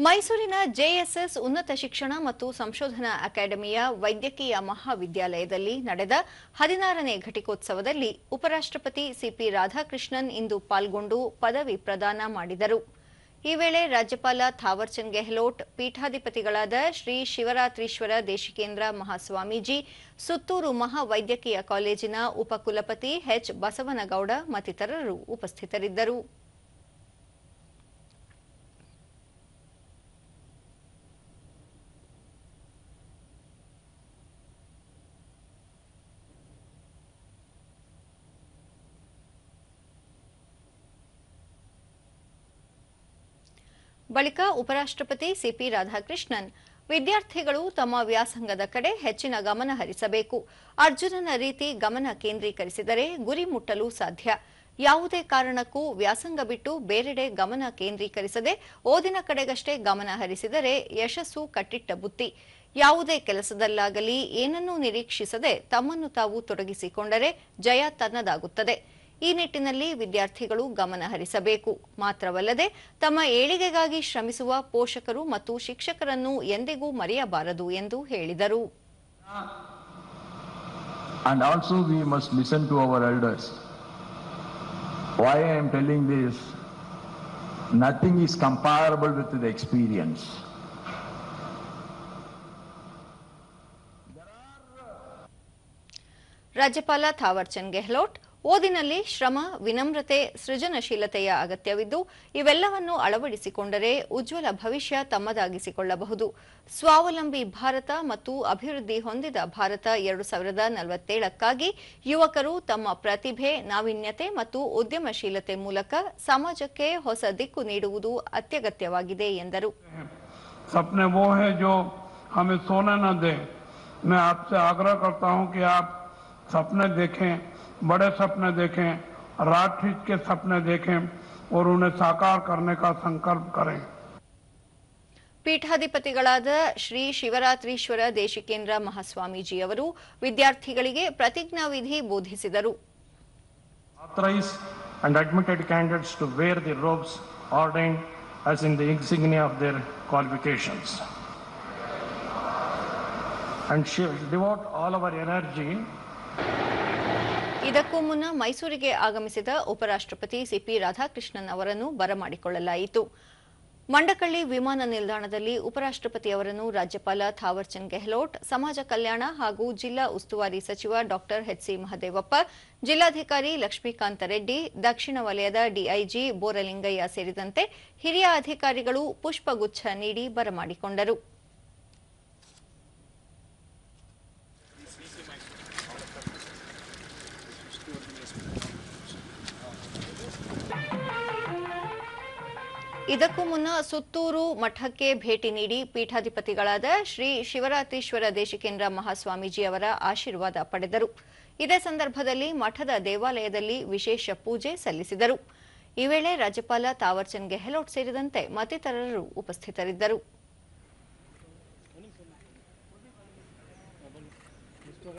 ಮೈಸೂರಿನ ಜೆಎಸ್ಎಸ್ ಉನ್ನತ ಶಿಕ್ಷಣ ಮತ್ತು ಸಂಶೋಧನಾ ಅಕಾಡೆಮಿಯ ವೈದ್ಯಕೀಯ ಮಹಾವಿದ್ಯಾಲಯದಲ್ಲಿ ನಡೆದ 16ನೇ ಘಟಿಕೋತ್ಸವದಲ್ಲಿ ಉಪರಾಷ್ಟ್ರಪತಿ ಸಿಪಿ ರಾಧಾಕೃಷ್ಣನ್ ಇಂದು ಪಾಲ್ಗೊಂಡು ಪದವಿ ಪ್ರದಾನ ಮಾಡಿದರು. ಈ ವೇಳೆ ರಾಜ್ಯಪಾಲ ಥಾವರ್ಚಂದ್ ಗೆಹ್ಲೋಟ್, ಪೀಠಾಧಿಪತಿಗಳಾದ ಶ್ರೀ ಶಿವರಾತ್ರೀಶ್ವರ ದೇಶಿಕೇಂದ್ರ ಮಹಾಸ್ವಾಮೀಜಿ, ಸುತ್ತೂರು ಮಹಾವೈದ್ಯಕೀಯ ಕಾಲೇಜಿನ ಉಪಕುಲಪತಿ ಎಚ್ ಬಸವನಗೌಡ ಮತ್ತಿತರರು ಉಪಸ್ಥಿತರಿದ್ದರು. ಬಳಿಕ ಉಪರಾಷ್ಟ್ರಪತಿ ಸಿಪಿ ರಾಧಾಕೃಷ್ಣನ್, ವಿದ್ಯಾರ್ಥಿಗಳು ತಮ್ಮ ವ್ಯಾಸಂಗದ ಕಡೆ ಹೆಚ್ಚಿನ ಗಮನ ಹರಿಸಬೇಕು. ಅರ್ಜುನನ ರೀತಿ ಗಮನ ಕೇಂದ್ರೀಕರಿಸಿದರೆ ಗುರಿ ಮುಟ್ಟಲು ಸಾಧ್ಯ. ಯಾವುದೇ ಕಾರಣಕ್ಕೂ ವ್ಯಾಸಂಗ ಬಿಟ್ಟು ಬೇರೆಡೆ ಗಮನ ಕೇಂದ್ರೀಕರಿಸದೆ ಓದಿನ ಕಡೆಗಷ್ಟೇ ಗಮನ ಹರಿಸಿದರೆ ಯಶಸ್ಸು ಕಟ್ಟಿಟ್ಟ ಬುತ್ತಿ. ಯಾವುದೇ ಕೆಲಸದಲ್ಲಾಗಲಿ ಏನನ್ನೂ ನಿರೀಕ್ಷಿಸದೆ ತಮ್ಮನ್ನು ತಾವು ತೊಡಗಿಸಿಕೊಂಡರೆ ಜಯ ತನ್ನದಾಗುತ್ತದೆ. ಈ ನಿಟ್ಟಿನಲ್ಲಿ ವಿದ್ಯಾರ್ಥಿಗಳು ಗಮನ ಹರಿಸಬೇಕು. ಮಾತ್ರವಲ್ಲದೆ ತಮ್ಮ ಏಳಿಗೆಗಾಗಿ ಶ್ರಮಿಸುವ ಪೋಷಕರು ಮತ್ತು ಶಿಕ್ಷಕರನ್ನು ಎಂದಿಗೂ ಮರೆಯಬಾರದು ಎಂದು ಹೇಳಿದರು. And also we must listen to our elders. Why I am telling this? Nothing is comparable with the experience. ರಾಜ್ಯಪಾಲ ಥಾವರ್ಚಂದ್ ಗೆಹ್ಲೋಟ್, ಓದಿನಲ್ಲಿ ಶ್ರಮ, ವಿನಮ್ರತೆ, ಸೃಜನಶೀಲತೆಯ ಅಗತ್ಯವಿದ್ದು ಇವೆಲ್ಲವನ್ನು ಅಳವಡಿಸಿಕೊಂಡರೆ ಉಜ್ವಲ ಭವಿಷ್ಯ ತಮ್ಮದಾಗಿಸಿಕೊಳ್ಳಬಹುದು. ಸ್ವಾವಲಂಬಿ ಭಾರತ ಮತ್ತು ಅಭಿವೃದ್ಧಿ ಹೊಂದಿದ ಭಾರತ 2047ಕ್ಕಾಗಿ ಯುವಕರು ತಮ್ಮ ಪ್ರತಿಭೆ, ನಾವೀನ್ಯತೆ ಮತ್ತು ಉದ್ಯಮಶೀಲತೆ ಮೂಲಕ ಸಮಾಜಕ್ಕೆ ಹೊಸ ದಿಕ್ಕು ನೀಡುವುದು ಅತ್ಯಗತ್ಯವಾಗಿದೆ ಎಂದರು. सपने वो है जो हमें सोने न दे. मैं आपसे आग्रह करता हूं कि आप सपने देखें, बड़े सपने देखें, रात खींच के सपने देखें और उन्हें साकार करने का संकल्प करें. ಪೀಠಾಧಿಪತಿಗಳಾದ ಶ್ರೀ ಶಿವರಾತ್ರೀಶ್ವರ ದೇಶಿಕೇಂದ್ರ ಮಹಾಸ್ವಾಮೀಜಿ ಅವರು ವಿದ್ಯಾರ್ಥಿಗಳಿಗೆ ಪ್ರತಿಜ್ಞಾವಿಧಿ ಬೋಧಿಸಿದರು. Authorized and admitted candidates to wear the robes ordained as in the insignia of their qualifications and devote all our energy. ಇದಕ್ಕೂ ಮುನ್ನ ಮೈಸೂರಿಗೆ ಆಗಮಿಸಿದ ಉಪರಾಷ್ಟ್ರಪತಿ ಸಿಪಿ ರಾಧಾಕೃಷ್ಣನ್ ಅವರನ್ನು ಬರಮಾಡಿಕೊಳ್ಳಲಾಯಿತು. ಮಂಡಕಳ್ಳಿ ವಿಮಾನ ನಿಲ್ದಾಣದಲ್ಲಿ ಉಪರಾಷ್ಟ್ರಪತಿ ಅವರನ್ನು ರಾಜ್ಯಪಾಲ ಥಾವರ್ಚಂದ್ ಗೆಹ್ಲೋಟ್, ಸಮಾಜ ಕಲ್ಯಾಣ ಹಾಗೂ ಜಿಲ್ಲಾ ಉಸ್ತುವಾರಿ ಸಚಿವ ಡಾ ಎಚ್.ಸಿ. ಮಹದೇವಪ್ಪ, ಜಿಲ್ಲಾಧಿಕಾರಿ ಲಕ್ಷ್ಮೀಕಾಂತ ರೆಡ್ಡಿ, ದಕ್ಷಿಣ ವಲಯದ ಡಿಐಜಿ ಬೋರಲಿಂಗಯ್ಯ ಸೇರಿದಂತೆ ಹಿರಿಯ ಅಧಿಕಾರಿಗಳು ಪುಷ್ಪಗುಚ್ಛ ನೀಡಿ ಬರಮಾಡಿಕೊಂಡರು. ಇದಕ್ಕೂ ಮುನ್ನ ಸುತ್ತೂರು ಮಠಕ್ಕೆ ಭೇಟಿ ನೀಡಿ ಪೀಠಾಧಿಪತಿಗಳಾದ ಶ್ರೀ ಶಿವರಾತ್ರೀಶ್ವರ ದೇಶಿಕೇಂದ್ರ ಮಹಾಸ್ವಾಮೀಜಿ ಅವರ ಆಶೀರ್ವಾದ ಪಡೆದರು. ಇದೇ ಸಂದರ್ಭದಲ್ಲಿ ಮಠದ ದೇವಾಲಯದಲ್ಲಿ ವಿಶೇಷ ಪೂಜೆ ಸಲ್ಲಿಸಿದರು. ಈ ವೇಳೆ ರಾಜ್ಯಪಾಲ ಥಾವರ್ಚಂದ್ ಗೆಹ್ಲೋಟ್ ಸೇರಿದಂತೆ ಮತ್ತಿತರರು ಉಪಸ್ಥಿತರಿದ್ದರು.